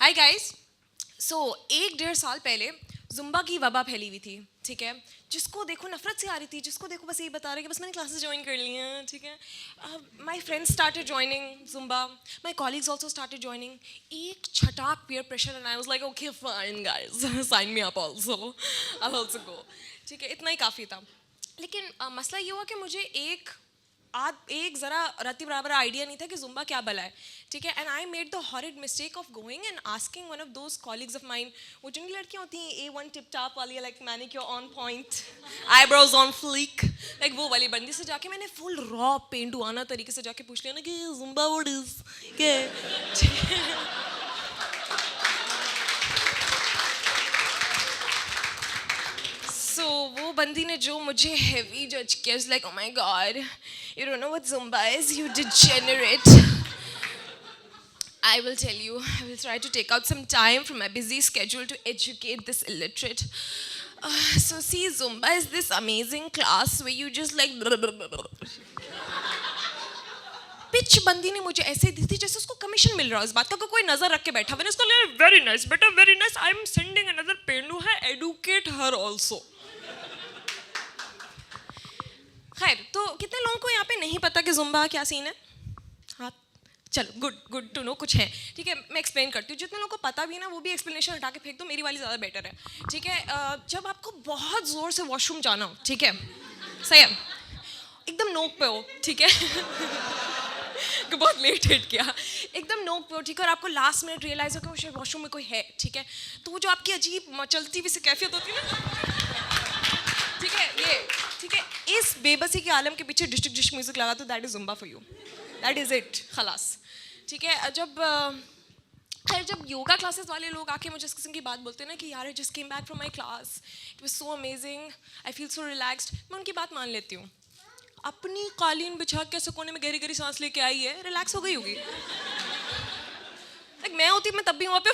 Hi guys. सो 1-1.5 साल पहले Zumba की वबा फैली हुई थी, ठीक है। जिसको देखो नफरत से आ रही थी, जिसको देखो बस यही बता रहे कि बस मैंने क्लासेस ज्वाइन कर ली हैं, ठीक है। My friends started joining Zumba, my colleagues also started joining. एक छटाक peer pressure and I was like okay fine guys, sign me up also, I will also go, ठीक है। इतना ही काफ़ी था। लेकिन मसला ये हुआ कि मुझे एक ज़रा रत्ती बराबर आइडिया नहीं था कि जुम्बा क्या भला है, ठीक है। And I made the horrid mistake of going and asking one of those colleagues of mine, वो जिन लड़कियाँ होती हैं A1 टिप टॉप वाली, like manicure on point, eyebrows on flick, like वो वाली बंदी से जाके मैंने फुल रॉ पेंडुआना तरीके से जाके पूछ लिया ना कि जुम्बा व्हाट इज क्या। सो वो बंदी ने जो मुझे हेवी जज किया, like oh my God, you don't know what Zumba is, you degenerate. I will tell you, I will try to take out some time from my busy schedule to educate this illiterate. So see, Zumba is this amazing class where you just like pitch बंदी ने मुझे ऐसे दी थी जैसे उसको commission मिल रहा है इस बात का, कोई नजर रख के बैठा मैंने उसको लिया, वेरी नाइस बेटा, very nice, I am sending another पेंडू है, एडुकेट हर आल्सो। खैर, तो कितने लोगों को यहाँ पे नहीं पता कि जुम्बा क्या सीन है? हाँ, चलो गुड टू नो, कुछ है, ठीक है। मैं एक्सप्लेन करती हूँ। जितने लोगों को पता भी है ना, वो भी एक्सप्लेनेशन हटा के फेंक दो, मेरी वाली ज़्यादा बेटर है, ठीक है। जब आपको बहुत ज़ोर से वॉशरूम जाना हो, ठीक है, सही है, एकदम नोक पे हो, ठीक है कि बहुत लेट हिट किया, एकदम नोक पे हो, ठीक है, और आपको लास्ट मिनट रियलाइज हो कि शायद वॉशरूम में कोई है, ठीक है। तो वो जो आपकी अजीब मचलती हुई सी कैफियत होती है ना, ठीक है, ये, ठीक है, इस बेबसी के आलम के पीछे डिस्ट्रिक्ट डिश म्यूजिक लगा दो, that is Zumba for you, that is it, खलास, ठीक है। जब योगा क्लासेस वाले लोग आके मुझे इस किस्म की बात बोलते हैं ना कि यार आई just came back from my class, it was so amazing, I feel so relaxed, मैं उनकी बात मान लेती हूँ। अपनी कालीन बिछा के सुकून में गहरी गहरी सांस लेके आई है, रिलैक्स हो गई होगी। लाइक मैं होती, मैं तब भी वहाँ पे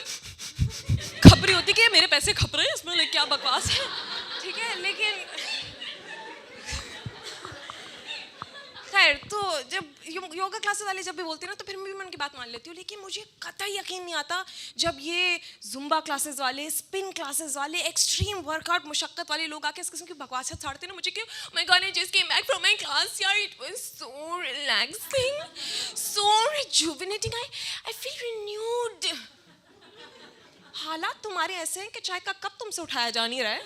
खप रही होती कि मेरे पैसे खप रहे हैं इसमें, लाइक क्या बकवास है, ठीक है। लेकिन खैर, तो जब योगा क्लासेस वाले जब भी बोलते हैं ना, तो फिर मैं भी उनकी बात मान लेती हूँ। लेकिन मुझे कतई यकीन नहीं आता जब ये जुम्बा क्लासेस वाले, स्पिन क्लासेस वाले, एक्सट्रीम वर्कआउट मुशक्कत वाले लोग आके इस किस्म की बकवास छाड़ते हैं ना मुझे कि my God, I just came back from my class यार, it was so relaxing, so rejuvenating, I feel renewed. हालात तुम्हारे ऐसे हैं कि चाय का कप तुमसे उठाया जा नहीं रहा है?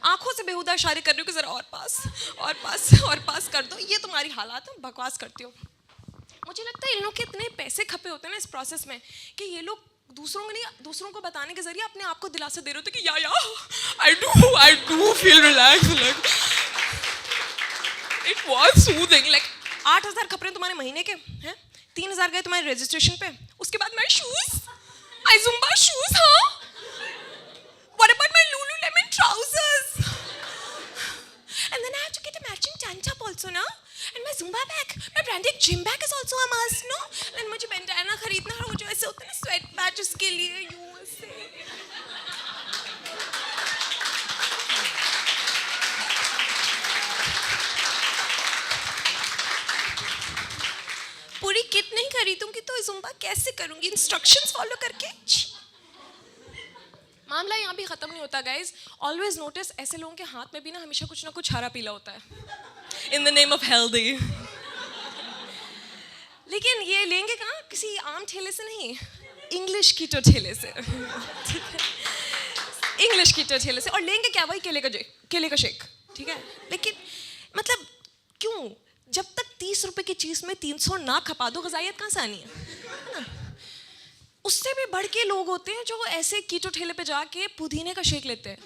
आंखों से बेहुदा इशारे कर रही हो कि जरा और पास और पास और पास कर दो, ये तुम्हारी हालात है, बकवास करती हो। मुझे लगता है इन लोग के इतने पैसे खपे होते हैं ना इस प्रोसेस में कि ये लोग दूसरों को बताने के जरिए अपने आप को दिलासा दे रहे होते कि या I do feel relax, like it was soothing, like 8,000 खप रहे हैं तुम्हारे महीने के हैं, 3,000 गए तुम्हारे रजिस्ट्रेशन पे, उसके बाद मैं शूज, आई जुम्बा शूज, हाँ, what about my Lululemon trousers? And then I have to get a matching tank top also, no? And my Zumba bag, my branded gym bag is also a must, no? And मुझे bandana खरीदना है, वो जो ऐसे होते हैं ना sweat patch, उसके लिए USA। पूरी किट नहीं खरीदूंगी तो जुम्बा कैसे करूंगी, इंस्ट्रक्शंस फॉलो करके? मामला यहाँ भी ख़त्म नहीं होता गाइज। ऑलवेज नोटिस, ऐसे लोगों के हाथ में भी ना हमेशा कुछ ना कुछ हरा पीला होता है, in the name of healthy. लेकिन ये लेंगे कहाँ? किसी आम ठेले से नहीं, इंग्लिश कीटो ठेले से, इंग्लिश कीटो ठेले से। और लेंगे क्या? वही केले का शेक, ठीक है। लेकिन मतलब क्यों? जब तक 30 रुपए की चीज़ में 300 ना खपा दो, ग़िज़ाइयत कहाँ से आनी है? उससे भी बढ़ के लोग होते हैं जो ऐसे कीटो ठेले पे जाके पुदीने का शेक लेते हैं।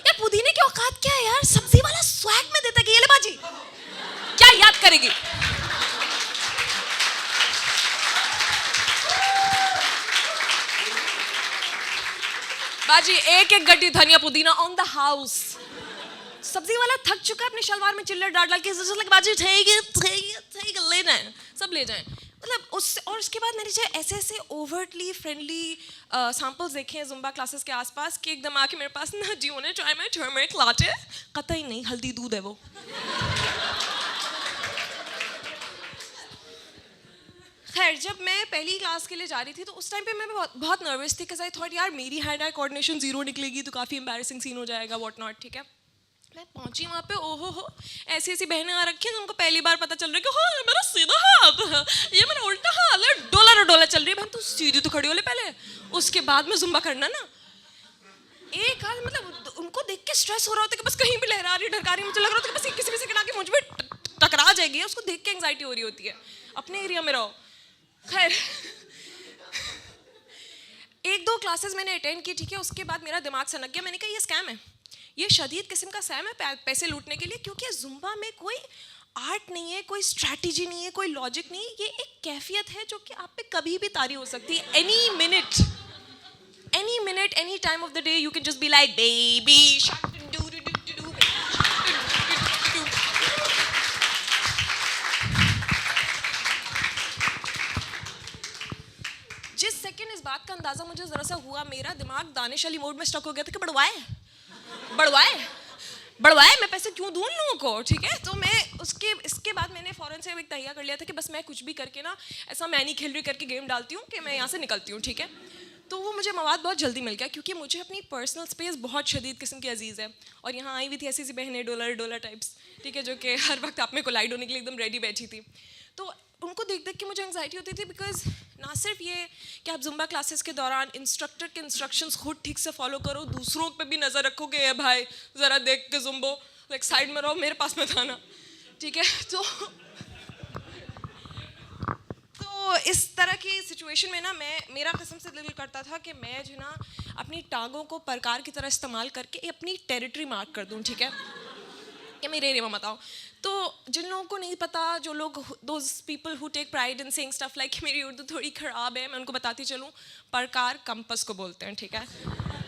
यार पुदीने की औकात क्या है यार? सब्जी वाला स्वैग में देता है कि ये ले बाजी, क्या याद करेगी? बाजी एक गड्डी धनिया पुदीना ऑन द हाउस। सब्जी वाला थक चुका है अपने शलवार में चिल्लर डाल के, बाजी ठीक ले जाए, सब ले जाए। मतलब उससे, और उसके बाद मैंने ऐसे ओवर्टली फ्रेंडली सैम्पल्स देखे हैं जुम्बा क्लासेस के आसपास कि एकदम आके मेरे पास ना जी होने ट्राई में टर्मरिक लाटे, कतई नहीं, हल्दी दूध है वो। खैर जब मैं पहली क्लास के लिए जा रही थी तो उस टाइम पे मैं बहुत नर्वस थी बिकॉज आई थॉट यार मेरी हैंड आई कोऑर्डिनेशन जीरो निकलेगी तो काफ़ी एम्बैरेसिंग सीन हो जाएगा व्हाट नॉट, ठीक है। मैं पहुंची वहाँ पे, ओहो हो ऐसी ऐसी बहनें आ रखी हैं जिनको पहली बार पता चल रहा है कि हाँ ये मेरा सीधा हाथ है, ये मेरा उल्टा हाथ है, डोला डोला चल रही है। बहन तू सीधी तो खड़ी हो ले पहले, उसके बाद में जुम्बा करना ना। एक हाल मतलब उनको देख के स्ट्रेस हो रहा होता है कि बस कहीं भी लहरा रही ढरका रही, मुझे लग रहा होता है कि बस किसी भी सेकंड आके मुझ पे टकरा जाएगी, उसको देख के एंग्जाइटी हो रही होती है। अपने एरिया में रहो। खैर एक दो क्लासेस मैंने अटेंड की, ठीक है। उसके बाद मेरा दिमाग सनक गया, मैंने कहा ये स्कैम है, ये शदीद किस्म का स्कैम है पैसे लूटने के लिए, क्योंकि जुम्बा में कोई आर्ट नहीं है, कोई स्ट्रैटेजी नहीं है, कोई लॉजिक नहीं है, ये एक कैफियत है जो कि आप पे कभी भी तारी हो सकती है। Any minute any time of the day you can just be like baby shark do do do do do। जिस सेकंड इस बात का अंदाजा मुझे जरा सा हुआ, मेरा दिमाग दानिश अली मोड में स्टक हो गया था कि बढ़वाए मैं पैसे क्यों दूं लोगों को, ठीक है। तो मैं इसके बाद मैंने फ़ौरन से एक तैयार कर लिया था कि बस मैं कुछ भी करके ना ऐसा मैं नहीं खेल रही करके गेम डालती हूँ कि मैं यहाँ से निकलती हूँ, ठीक है। तो वो मुझे मवाद बहुत जल्दी मिल गया क्योंकि मुझे अपनी पर्सनल स्पेस बहुत शदीद किस्म की अजीज़ है। और यहाँ आई हुई थी ऐसी बहनें डोला टाइप्स, ठीक है, जो कि हर वक्त आप में कोलाइड होने के लिए एकदम रेडी बैठी थी। तो उनको देख के मुझे एंग्जाइटी होती थी बिकॉज ना सिर्फ ये कि आप जुम्बा क्लासेस के दौरान इंस्ट्रक्टर के इंस्ट्रक्शंस खुद ठीक से फॉलो करो, दूसरों पे भी नज़र रखो कि ये भाई ज़रा देख के जुम्बो लाइक साइड में रहो, मेरे पास मत आना, ठीक है। तो इस तरह की सिचुएशन में ना मेरा कसम से दिल करता था कि मैं जो ना अपनी टांगों को परकार की तरह इस्तेमाल करके अपनी टेरिटरी मार्क कर दूं, ठीक है, कि मेरे एरिया में मत आओ। तो जिन लोगों को नहीं पता, जो लोग those people who take pride in saying stuff like मेरी उर्दू थोड़ी ख़राब है, मैं उनको बताती चलूँ, परकार कंपस को बोलते हैं, ठीक है।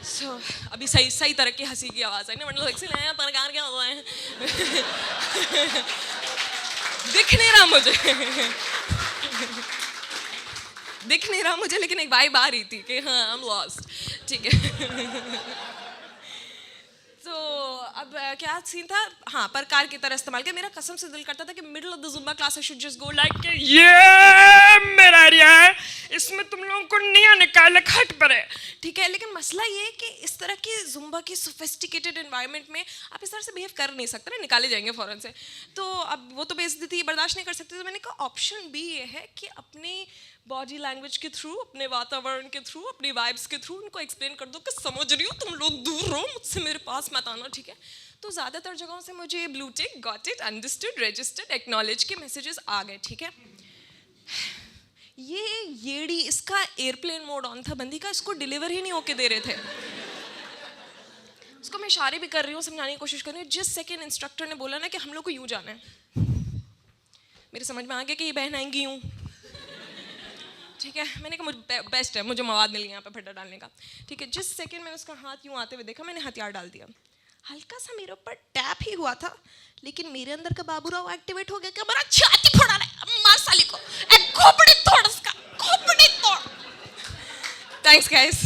सो अभी सही तरह की हंसी की आवाज़ आई ना, मतलब एक्सीलेंट परकार क्या हुआ है दिख नहीं रहा मुझे लेकिन एक वाइब आ रही थी कि हाँ आई एम लॉस्ट, ठीक है। तो अब क्या सीन था, हाँ परकार की तरह इस्तेमाल किया। मेरा कसम से दिल करता था कि middle of the Zumba class I should just go like ये मेरा एरिया है, इसमें तुम लोगों को नहीं निकाले खट पर है, ठीक है। लेकिन मसला ये है कि इस तरह की जुम्बा की सोफिस्टिकेटेड एनवायरनमेंट में आप इस तरह से बिहेव कर नहीं सकते ना, निकाले जाएंगे फ़ौरन से। तो अब वो तो बेइज्जती थी, बर्दाश्त नहीं कर सकती। तो मैंने कहा ऑप्शन बी ये है कि अपनी बॉडी लैंग्वेज के थ्रू, अपने वातावरण के थ्रू, अपनी वाइब्स के थ्रू उनको एक्सप्लेन कर दो कि समझ रही हो, तुम लोग दूर रहो मुझसे, मेरे पास मत आना, ठीक है। तो ज़्यादातर जगहों से मुझे blue tick, got it, understood, registered, acknowledge के मैसेजेस आ गए, ठीक है। येड़ी इसका एयरप्लेन मोड ऑन था बंदी का, इसको डिलीवर ही नहीं होके दे रहे थे। उसको मैं इशारे भी कर रही हूँ, समझाने की कोशिश कर रही हूँ। जिस सेकेंड इंस्ट्रक्टर ने बोला ना कि हम लोग को यूँ जाना है, मेरे समझ में आ गया कि ये बहन आएंगी यूँ, ठीक है। मैंने कहा मुझे बेस्ट है, मुझे मवाद मिल गया यहाँ पे फटा डालने का, ठीक है। जिस सेकंड मैंने उसका हाथ यूँ आते हुए देखा, मैंने हथियार डाल दिया। हल्का सा मेरे ऊपर टैप ही हुआ था, लेकिन मेरे अंदर का बाबूराव एक्टिवेट हो गया कि मेरा छाती फोड़ा रहा है मार साली को, खोपड़ी तोड़ उसका, खोपड़ी तोड़। Thanks guys.